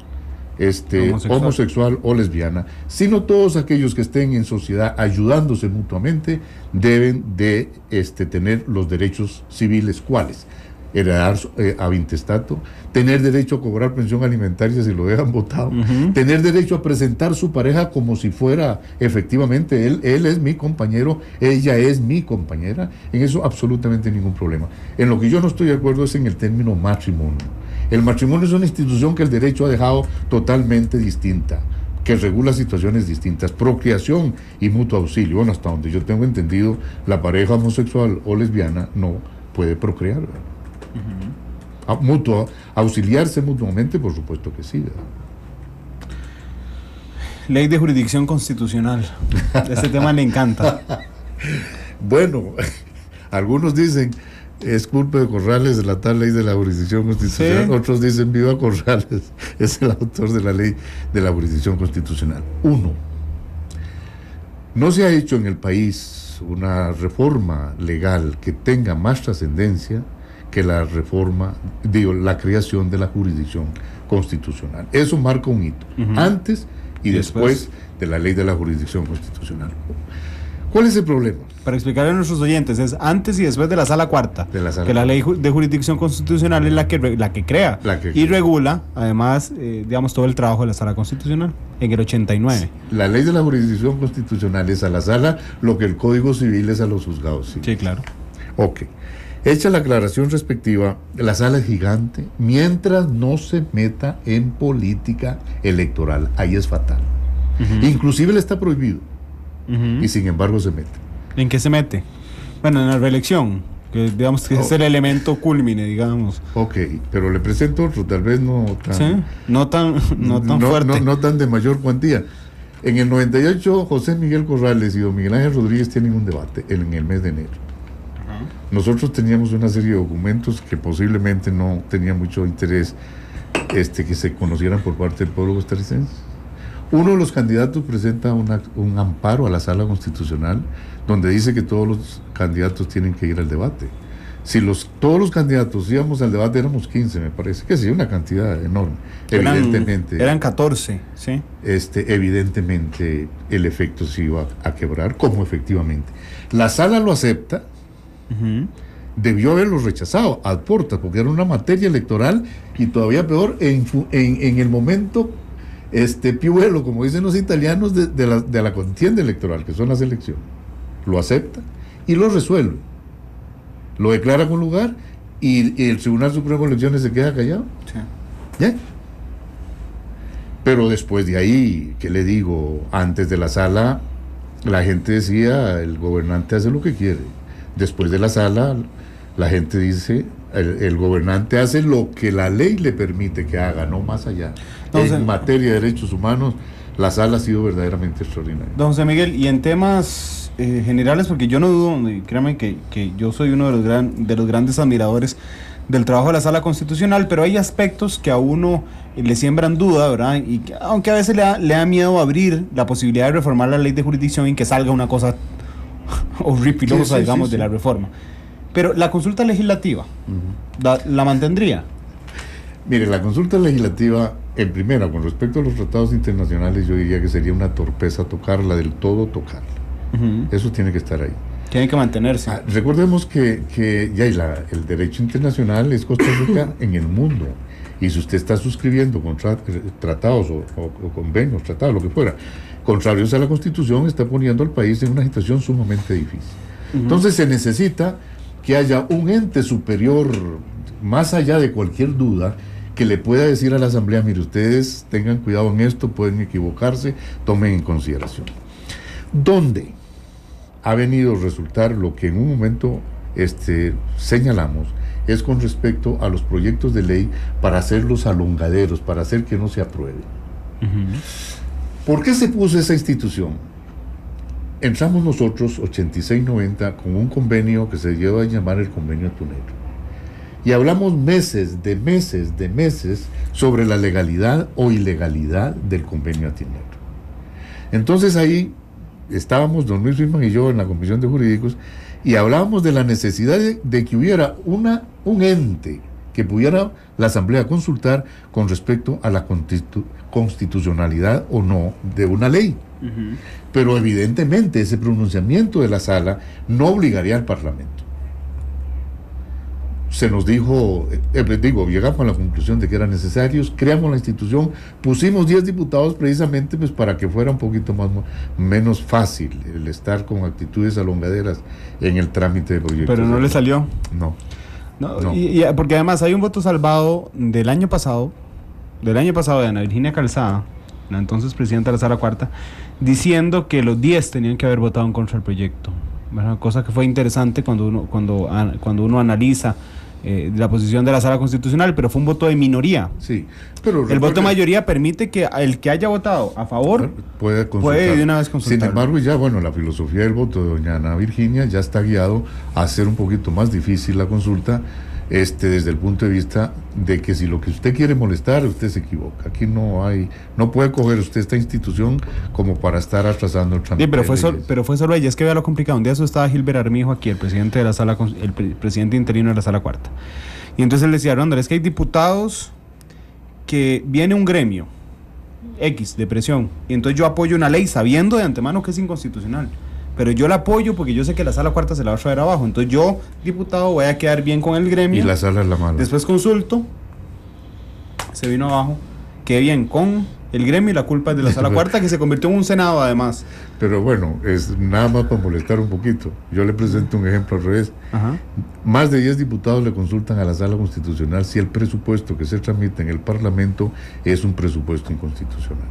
homosexual o lesbiana, sino todos aquellos que estén en sociedad ayudándose mutuamente deben de tener los derechos civiles. ¿Cuáles? Heredar ab intestato, tener derecho a cobrar pensión alimentaria si lo dejan votado, tener derecho a presentar su pareja como si fuera efectivamente él es mi compañero, ella es mi compañera. En eso absolutamente ningún problema. En lo que yo no estoy de acuerdo es en el término matrimonio. El matrimonio es una institución que el derecho ha dejado totalmente distinta, que regula situaciones distintas, procreación y mutuo auxilio. Bueno, hasta donde yo tengo entendido, la pareja homosexual o lesbiana no puede procrear, ¿verdad? Auxiliarse mutuamente, por supuesto que sí, ¿verdad? Ley de jurisdicción constitucional. Ese tema le encanta. Bueno, algunos dicen es culpa de Corrales de la tal ley de la jurisdicción constitucional, sí. Otros dicen viva Corrales, es el autor de la ley de la jurisdicción constitucional. Uno, no se ha hecho en el país una reforma legal que tenga más trascendencia que la la creación de la jurisdicción constitucional. Eso marca un hito, antes y después de la ley de la jurisdicción constitucional. ¿Cuál es el problema? Para explicarle a nuestros oyentes, es antes y después de la Sala Cuarta, que la ley de jurisdicción constitucional es la que crea y regula, además, todo el trabajo de la Sala Constitucional, en el 89. Sí. La ley de la jurisdicción constitucional es a la Sala lo que el Código Civil es a los juzgados. Sí, claro. Ok. Hecha la aclaración respectiva, la Sala es gigante, mientras no se meta en política electoral. Ahí es fatal. Inclusive le está prohibido. Y sin embargo se mete. ¿En qué se mete? Bueno, en la reelección, que digamos que es el elemento culmine, digamos. Ok, pero le presento otro, tal vez no tan... ¿Sí? No tan fuerte. No tan de mayor cuantía. En el 98, José Miguel Corrales y don Miguel Ángel Rodríguez tienen un debate en el mes de enero. Nosotros teníamos una serie de documentos que posiblemente no tenía mucho interés que se conocieran por parte del pueblo costarricense. Uno de los candidatos presenta un amparo a la Sala Constitucional donde dice que todos los candidatos tienen que ir al debate. Si todos los candidatos íbamos al debate, éramos 15, me parece, que sí, una cantidad enorme. Evidentemente. Eran 14, sí. Evidentemente el efecto se iba a quebrar, como efectivamente. La Sala lo acepta. Debió haberlo rechazado ad portas, porque era una materia electoral y todavía peor en el momento piuelo, como dicen los italianos, de la contienda electoral, que son las elecciones. Lo acepta y lo resuelve, lo declara con lugar y el Tribunal Supremo de Elecciones se queda callado. Sí. ¿Ya? Pero después de ahí, ¿qué le digo? Antes de la Sala la gente decía, el gobernante hace lo que quiere. Después de la Sala, la gente dice, el gobernante hace lo que la ley le permite que haga, no más allá. En materia de derechos humanos, la Sala ha sido verdaderamente extraordinaria. Don José Miguel, y en temas generales, porque yo no dudo, créame que yo soy uno de los grandes admiradores del trabajo de la Sala Constitucional, pero hay aspectos que a uno le siembran duda, ¿verdad? Y que, aunque a veces le da miedo abrir la posibilidad de reformar la ley de jurisdicción y que salga una cosa horripilosa, digamos, de la reforma. Pero la consulta legislativa, ¿la mantendría? Mire, la consulta legislativa, en primera, con respecto a los tratados internacionales, yo diría que sería una torpeza tocarla, del todo tocarla. Eso tiene que estar ahí. Tiene que mantenerse. Recordemos que el derecho internacional es Costa Rica en el mundo. Y si usted está suscribiendo tratados o convenios, tratados, lo que fuera, contrarios a la Constitución, está poniendo al país en una situación sumamente difícil. Entonces se necesita que haya un ente superior, más allá de cualquier duda, que le pueda decir a la Asamblea, mire, ustedes tengan cuidado en esto, pueden equivocarse, tomen en consideración. ¿Dónde ha venido a resultar lo que en un momento señalamos? Es con respecto a los proyectos de ley para hacerlos alongaderos, para hacer que no se aprueben. ¿Por qué se puso esa institución? Entramos nosotros, 86-90, con un convenio que se lleva a llamar el Convenio Atunero. Y hablamos meses sobre la legalidad o ilegalidad del Convenio Atunero. Entonces ahí estábamos don Luis Friedman y yo en la Comisión de Jurídicos y hablábamos de la necesidad de que hubiera un ente que pudiera la Asamblea consultar con respecto a la constitucionalidad o no de una ley. Pero evidentemente ese pronunciamiento de la Sala no obligaría al Parlamento. Se nos dijo, llegamos a la conclusión de que eran necesarios, creamos la institución, pusimos 10 diputados precisamente pues para que fuera un poquito menos fácil el estar con actitudes alongaderas en el trámite de proyectos. Pero no le salió. No. Y porque además hay un voto salvado del año pasado de Ana Virginia Calzada, la entonces presidenta de la Sala Cuarta, diciendo que los 10 tenían que haber votado en contra del proyecto. Una cosa que fue interesante cuando uno analiza la posición de la Sala Constitucional, pero fue un voto de minoría. Sí, pero el voto de mayoría permite que el que haya votado a favor puede de una vez consultar. Sin embargo, ya la filosofía del voto de doña Ana Virginia ya está guiado a hacer un poquito más difícil la consulta, desde el punto de vista de que si lo que usted quiere molestar, usted se equivoca. Aquí no puede coger usted esta institución como para estar atrasando el trámite. Sí, pero fue solo ella, es que vea lo complicado. Un día eso estaba Gilbert Armijo aquí, el presidente de la Sala, el presidente interino de la Sala Cuarta. Y entonces él decía, Rondel, es que hay diputados que viene un gremio X de presión, y entonces yo apoyo una ley sabiendo de antemano que es inconstitucional. Pero yo la apoyo porque yo sé que la Sala Cuarta se la va a traer abajo. Entonces yo, diputado, voy a quedar bien con el gremio. Y la Sala es la mala. Después consulto, se vino abajo, quedé bien con el gremio y la culpa es de la Sala Cuarta, que se convirtió en un Senado además. Pero bueno, es nada más para molestar un poquito. Yo le presento un ejemplo al revés. Más de 10 diputados le consultan a la Sala Constitucional si el presupuesto que se tramita en el Parlamento es un presupuesto inconstitucional.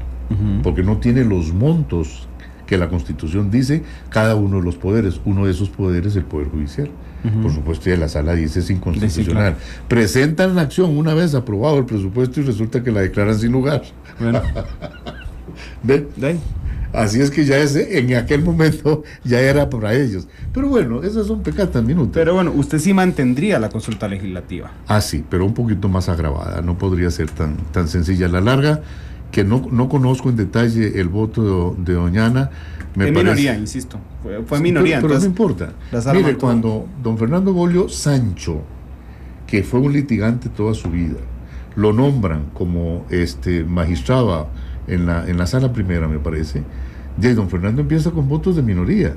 Porque no tiene los montos que la Constitución dice cada uno de los poderes. Uno de esos poderes es el Poder Judicial. Por supuesto, ya la Sala dice es inconstitucional. Sí, claro. Presentan la acción una vez aprobado el presupuesto y resulta que la declaran sin lugar. Bueno. ¿Ve? Así es que ya en aquel momento ya era para ellos. Pero bueno, esas son pecatas minutas. Pero bueno, usted sí mantendría la consulta legislativa. Sí, pero un poquito más agravada. No podría ser tan sencilla. A la larga, que no conozco en detalle el voto de doña Ana. Minoría, insisto. Fue minoría. Pero no importa. Mire, cuando don Fernando Bolio Sancho, que fue un litigante toda su vida, lo nombran como magistrado en la Sala Primera, me parece, don Fernando empieza con votos de minoría.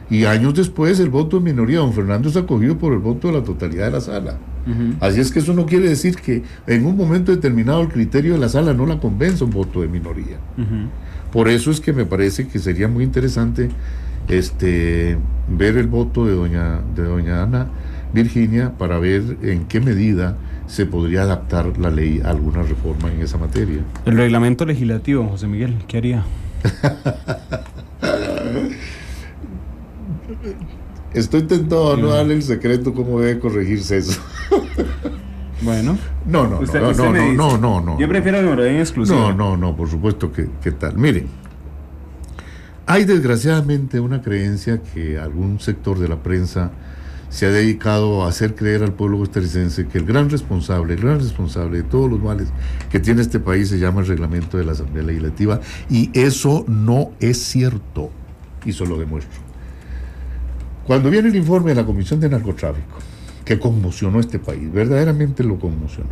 Y años después el voto de minoría, don Fernando es acogido por el voto de la totalidad de la Sala. Así es que eso no quiere decir que en un momento determinado el criterio de la Sala no la convenza un voto de minoría. Por eso es que me parece que sería muy interesante ver el voto de doña Ana Virginia para ver en qué medida se podría adaptar la ley a alguna reforma en esa materia. El reglamento legislativo, José Miguel, ¿qué haría? Estoy tentado a no darle el secreto cómo debe corregirse eso. Bueno. No. Yo prefiero que me lo den exclusivo. No, por supuesto que tal. Miren, hay desgraciadamente una creencia que algún sector de la prensa se ha dedicado a hacer creer al pueblo costarricense que el gran responsable de todos los males que tiene este país se llama el reglamento de la Asamblea Legislativa, y eso no es cierto, y se lo demuestro. Cuando viene el informe de la Comisión de Narcotráfico, que conmocionó este país, verdaderamente lo conmocionó.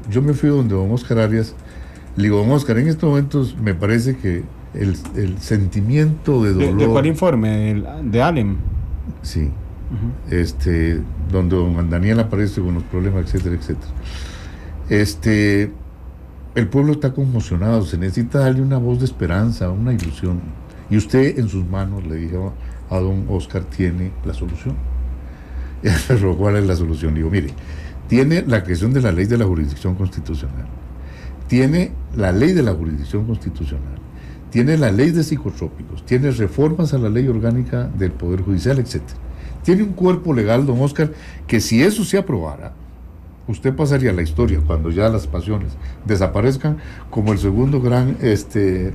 Yo me fui donde don Oscar Arias, le digo, don Oscar, en estos momentos me parece que el sentimiento de dolor... ¿De cuál informe? ¿De Alem? Sí. Donde don Daniel aparece con los problemas, etcétera, etcétera. El pueblo está conmocionado, se necesita darle una voz de esperanza, una ilusión. Y usted en sus manos, le dije a don Oscar tiene la solución. Pero ¿cuál es la solución? Digo, mire, tiene la creación de la ley de la jurisdicción constitucional, tiene la ley de la jurisdicción constitucional, tiene la ley de psicotrópicos, tiene reformas a la ley orgánica del Poder Judicial, etc. Tiene un cuerpo legal, don Oscar, que si eso se aprobara, usted pasaría a la historia, cuando ya las pasiones desaparezcan, como el segundo gran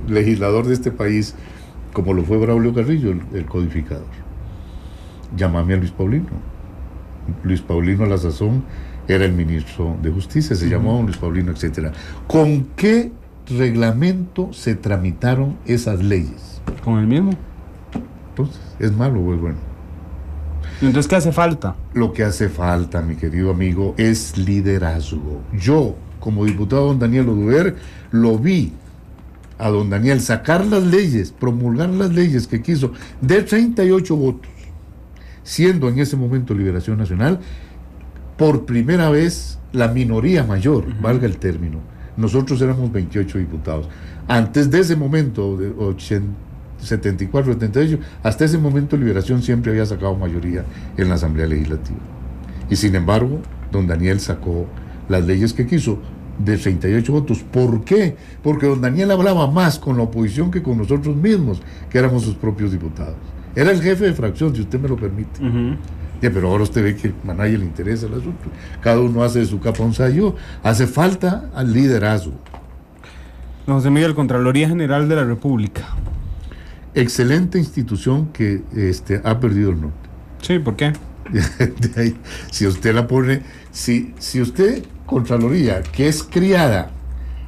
legislador de este país, como lo fue Braulio Carrillo, el codificador. Llámame a Luis Paulino. Luis Paulino a la sazón era el ministro de Justicia, se llamó Luis Paulino, etc. ¿Con qué reglamento se tramitaron esas leyes? ¿Con el mismo? Entonces, ¿es malo o es bueno? Entonces, ¿qué hace falta? Lo que hace falta, mi querido amigo, es liderazgo. Yo, como diputado don Daniel Oduber, lo vi a don Daniel sacar las leyes, promulgar las leyes que quiso, de 38 votos, siendo en ese momento Liberación Nacional, por primera vez la minoría mayor, valga el término. Nosotros éramos 28 diputados. Antes de ese momento, de 74, 78, hasta ese momento Liberación siempre había sacado mayoría en la Asamblea Legislativa. Y sin embargo, don Daniel sacó las leyes que quiso de 38 votos. ¿Por qué? Porque don Daniel hablaba más con la oposición que con nosotros mismos, que éramos sus propios diputados. Era el jefe de fracción, si usted me lo permite. Ya, pero ahora usted ve que a nadie le interesa el asunto. Cada uno hace de su capa un sayo. Hace falta al liderazgo. Don José Miguel, Contraloría General de la República. Excelente institución que ha perdido el norte. Sí, ¿por qué? De ahí, si usted la pone, si usted, Contraloría, que es criada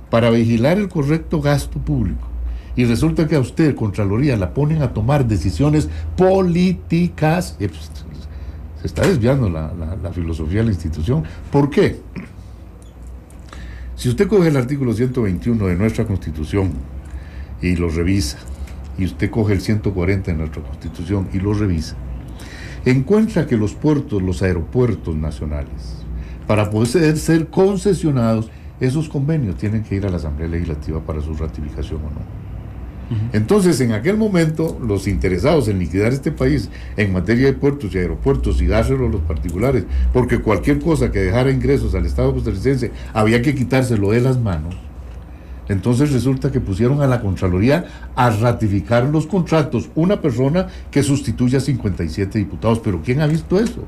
para vigilar el correcto gasto público, y resulta que a usted, Contraloría, la ponen a tomar decisiones políticas, pues, se está desviando la filosofía de la institución. ¿Por qué? Si usted coge el artículo 121 de nuestra Constitución y lo revisa, y usted coge el 140 de nuestra Constitución y lo revisa, encuentra que los puertos, los aeropuertos nacionales, para poder ser concesionados, esos convenios tienen que ir a la Asamblea Legislativa para su ratificación o no. Entonces, en aquel momento, los interesados en liquidar este país en materia de puertos y aeropuertos y dárselo a los particulares, porque cualquier cosa que dejara ingresos al Estado costarricense había que quitárselo de las manos. Entonces resulta que pusieron a la Contraloría a ratificar los contratos, una persona que sustituye a 57 diputados. ¿Pero quién ha visto eso?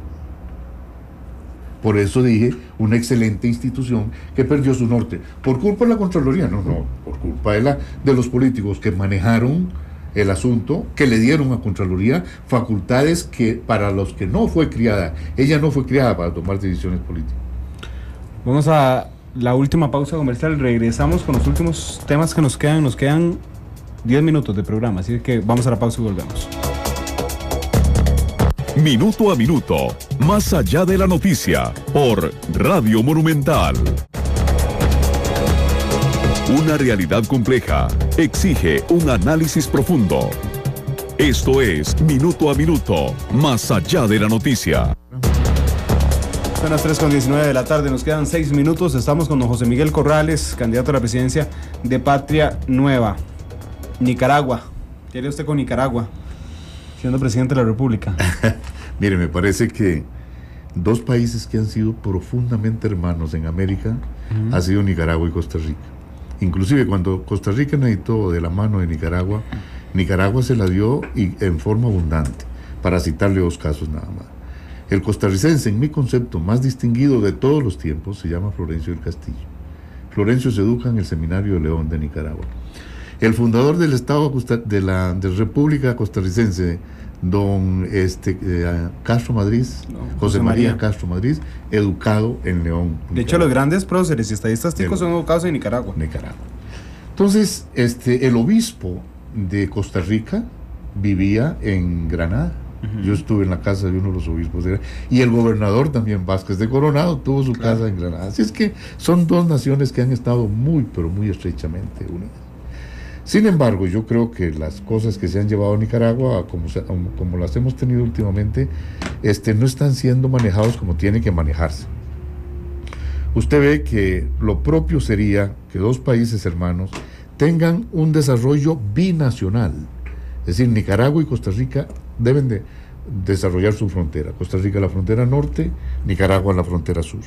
Por eso dije, una excelente institución que perdió su norte. ¿Por culpa de la Contraloría? No, por culpa de los políticos que manejaron el asunto, que le dieron a Contraloría facultades que para los que no fue criada, ella no fue criada para tomar decisiones políticas. Vamos a la última pausa comercial, regresamos con los últimos temas que nos quedan 10 minutos de programa, así que vamos a la pausa y volvemos. Minuto a minuto, más allá de la noticia, por Radio Monumental. Una realidad compleja exige un análisis profundo. Esto es Minuto a Minuto, más allá de la noticia. Son las 3:19 de la tarde, nos quedan 6 minutos. Estamos con don José Miguel Corrales, candidato a la presidencia de Patria Nueva. Nicaragua. ¿Qué haría usted con Nicaragua, siendo presidente de la República? Mire, me parece que dos países que han sido profundamente hermanos en América ha sido Nicaragua y Costa Rica. Inclusive cuando Costa Rica necesitó de la mano de Nicaragua, Nicaragua se la dio y en forma abundante, para citarle 2 casos nada más. El costarricense, en mi concepto, más distinguido de todos los tiempos, se llama Florencio del Castillo. Florencio se educa en el Seminario de León de Nicaragua. El fundador del Estado de la República Costarricense, don Castro Madrid, José María Castro Madrid, educado en León. De Nicaragua. Hecho, los grandes próceres y estadistas ticos son educados en Nicaragua. Entonces, el obispo de Costa Rica vivía en Granada. Yo estuve en la casa de uno de los obispos y el gobernador también, Vázquez de Coronado, tuvo su casa en Granada. Así es que son dos naciones que han estado muy, pero muy estrechamente unidas. Sin embargo, yo creo que las cosas que se han llevado a Nicaragua, como las hemos tenido últimamente, no están siendo manejados como tienen que manejarse. Usted ve que lo propio sería que dos países hermanos tengan un desarrollo binacional. Es decir, Nicaragua y Costa Rica deben de desarrollar su frontera. Costa Rica la frontera norte, Nicaragua la frontera sur.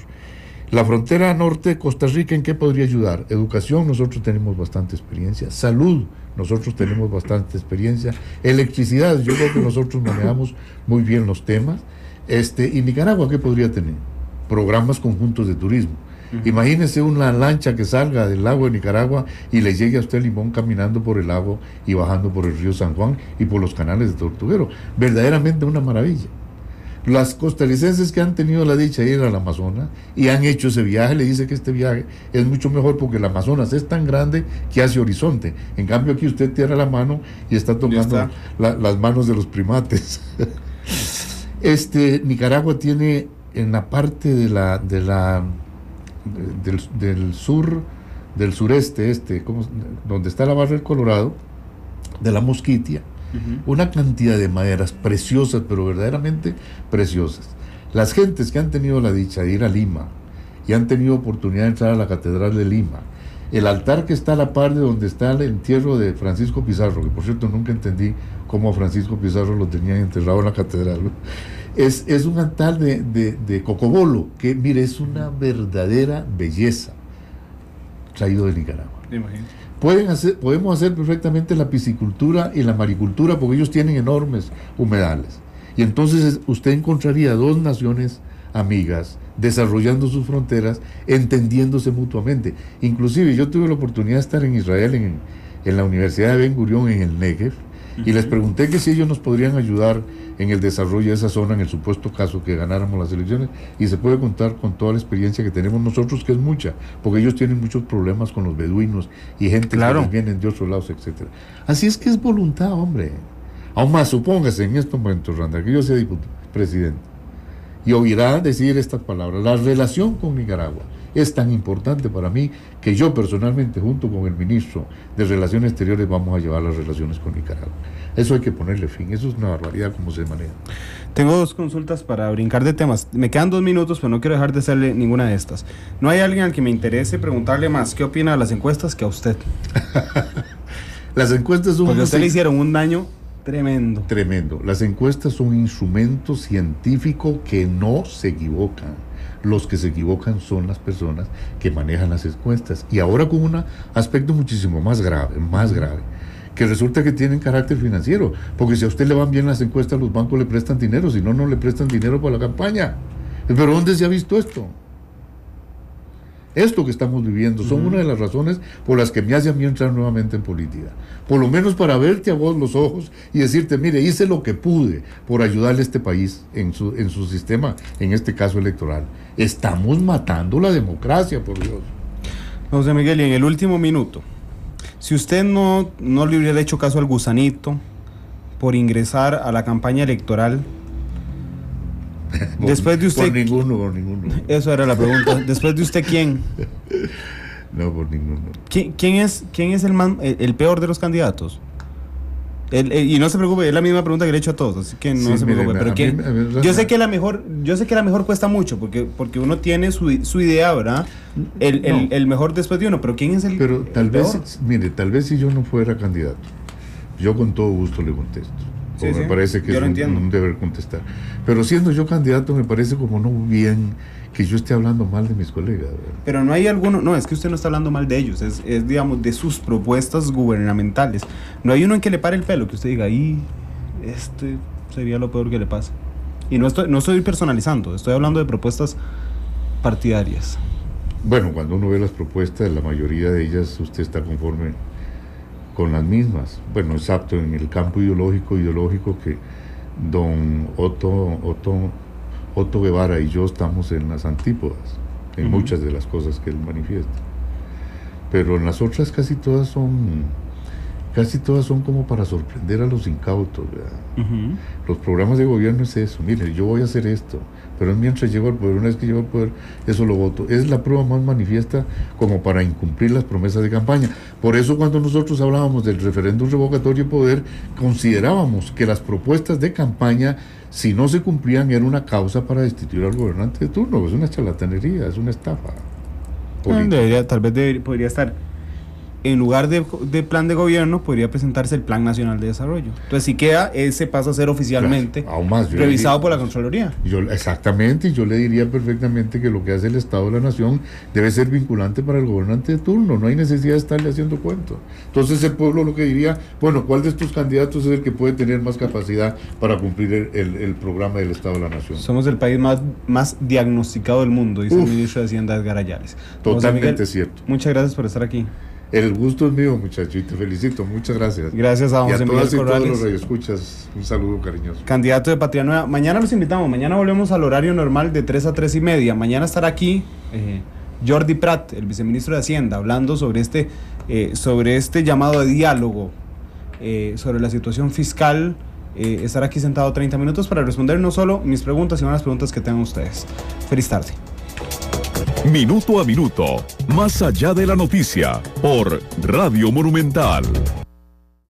La frontera norte, Costa Rica, ¿en qué podría ayudar? Educación, nosotros tenemos bastante experiencia. Salud, nosotros tenemos bastante experiencia. Electricidad, yo creo que nosotros manejamos muy bien los temas. Y Nicaragua, ¿qué podría tener? Programas conjuntos de turismo. Imagínese una lancha que salga del lago de Nicaragua y le llegue a usted Limón caminando por el lago y bajando por el río San Juan y por los canales de Tortuguero. Verdaderamente una maravilla. Las costarricenses que han tenido la dicha de ir al Amazonas y han hecho ese viaje, le dice que este viaje es mucho mejor porque el Amazonas es tan grande que hace horizonte. En cambio aquí usted tira la mano y está tocando las manos de los primates. Nicaragua tiene en la parte del sur, del sureste, donde está la Barra del Colorado, de la Mosquitia, una cantidad de maderas preciosas, pero verdaderamente preciosas. Las gentes que han tenido la dicha de ir a Lima y han tenido oportunidad de entrar a la Catedral de Lima, el altar que está a la par de donde está el entierro de Francisco Pizarro, que por cierto nunca entendí cómo a Francisco Pizarro lo tenían enterrado en la catedral, ¿no? Es un altar de cocobolo, que mire, es una verdadera belleza traído de Nicaragua. Podemos hacer perfectamente la piscicultura y la maricultura porque ellos tienen enormes humedales. Y entonces usted encontraría dos naciones amigas desarrollando sus fronteras, entendiéndose mutuamente. Inclusive yo tuve la oportunidad de estar en Israel en la Universidad de Ben Gurión en el Negev y les pregunté que si ellos nos podrían ayudar en el desarrollo de esa zona en el supuesto caso que ganáramos las elecciones, y se puede contar con toda la experiencia que tenemos nosotros, que es mucha, porque ellos tienen muchos problemas con los beduinos y gente que les vienen de otros lados, etcétera. Así es que es voluntad, hombre. Aún más, supóngase en estos momentos, Randall, que yo sea presidente y oirá decir estas palabras: la relación con Nicaragua es tan importante para mí que yo personalmente, junto con el ministro de Relaciones Exteriores, vamos a llevar las relaciones con Nicaragua. Eso hay que ponerle fin, eso es una barbaridad como se maneja. Tengo dos consultas para brincar de temas. Me quedan 2 minutos, pero no quiero dejar de hacerle ninguna de estas. No hay alguien al que me interese preguntarle más qué opina de las encuestas que a usted. Las encuestas son... Porque a usted le hicieron un daño tremendo. Tremendo. Las encuestas son un instrumento científico que no se equivocan. Los que se equivocan son las personas que manejan las encuestas. Y ahora con un aspecto muchísimo más grave, que resulta que tienen carácter financiero. Porque si a usted le van bien las encuestas, los bancos le prestan dinero, si no, no le prestan dinero para la campaña. ¿Pero dónde se ha visto esto? Esto que estamos viviendo son una de las razones por las que me hace a mí entrar nuevamente en política. Por lo menos para verte a vos los ojos y decirte, mire, hice lo que pude por ayudarle a este país en su sistema, en este caso electoral. Estamos matando la democracia, por Dios. José Miguel, y en el último minuto, si usted no le hubiera hecho caso al gusanito por ingresar a la campaña electoral, después de usted... Por ninguno. Eso era la pregunta. Después de usted, ¿quién? No, por ninguno. ¿Quién es el peor de los candidatos? Y no se preocupe, es la misma pregunta que le he hecho a todos, así que no se preocupe. Pero yo sé que la mejor cuesta mucho, porque uno tiene su idea, ¿verdad? El mejor después de uno, pero ¿quién es el Pero tal peor? vez, mire, tal vez si yo no fuera candidato, yo con todo gusto le contesto. Me parece que es un deber contestar. Pero siendo yo candidato, me parece como no bien que yo esté hablando mal de mis colegas, ¿verdad? Pero no hay alguno, no, es que usted no está hablando mal de ellos, es digamos, de sus propuestas gubernamentales. No hay uno en que le pare el pelo, que usted diga, este sería lo peor que le pasa. Y no estoy personalizando, estoy hablando de propuestas partidarias. Bueno, cuando uno ve las propuestas, la mayoría de ellas usted está conforme con las mismas. Bueno, exacto, en el campo ideológico que don Otto Guevara y yo estamos en las antípodas, en muchas de las cosas que él manifiesta. Pero en las otras casi todas son como para sorprender a los incautos, ¿verdad? Los programas de gobierno es eso, mire, yo voy a hacer esto, pero mientras llego al poder, una vez que llego al poder, eso lo voto. Es la prueba más manifiesta como para incumplir las promesas de campaña. Por eso cuando nosotros hablábamos del referéndum revocatorio de poder, considerábamos que las propuestas de campaña, si no se cumplían, era una causa para destituir al gobernante de turno. Es una charlatanería, es una estafa política. Tal vez podría estar. en lugar de plan de gobierno, podría presentarse el Plan Nacional de Desarrollo. Entonces, si queda, ese pasa a ser oficialmente aún más, revisado por la Contraloría. Exactamente, yo le diría perfectamente que lo que hace el Estado de la Nación debe ser vinculante para el gobernante de turno, no hay necesidad de estarle haciendo cuentos. Entonces el pueblo lo que diría, bueno, ¿cuál de estos candidatos es el que puede tener más capacidad para cumplir el programa del Estado de la Nación? Somos el país más diagnosticado del mundo, dice el ministro de Hacienda, Edgar Ayales. Totalmente Miguel, cierto. Muchas gracias por estar aquí. El gusto es mío, muchacho, y te felicito. Muchas gracias. Gracias a José Miguel Corrales. Y a todos los radioescuchas, un saludo cariñoso. Candidato de Patria Nueva. Mañana los invitamos. Mañana volvemos al horario normal de 3 a 3 y media. Mañana estará aquí Jordi Prat, el viceministro de Hacienda, hablando sobre este llamado de diálogo, sobre la situación fiscal. Estará aquí sentado 30 minutos para responder no solo mis preguntas, sino las preguntas que tengan ustedes. Feliz tarde. Minuto a minuto, más allá de la noticia, por Radio Monumental.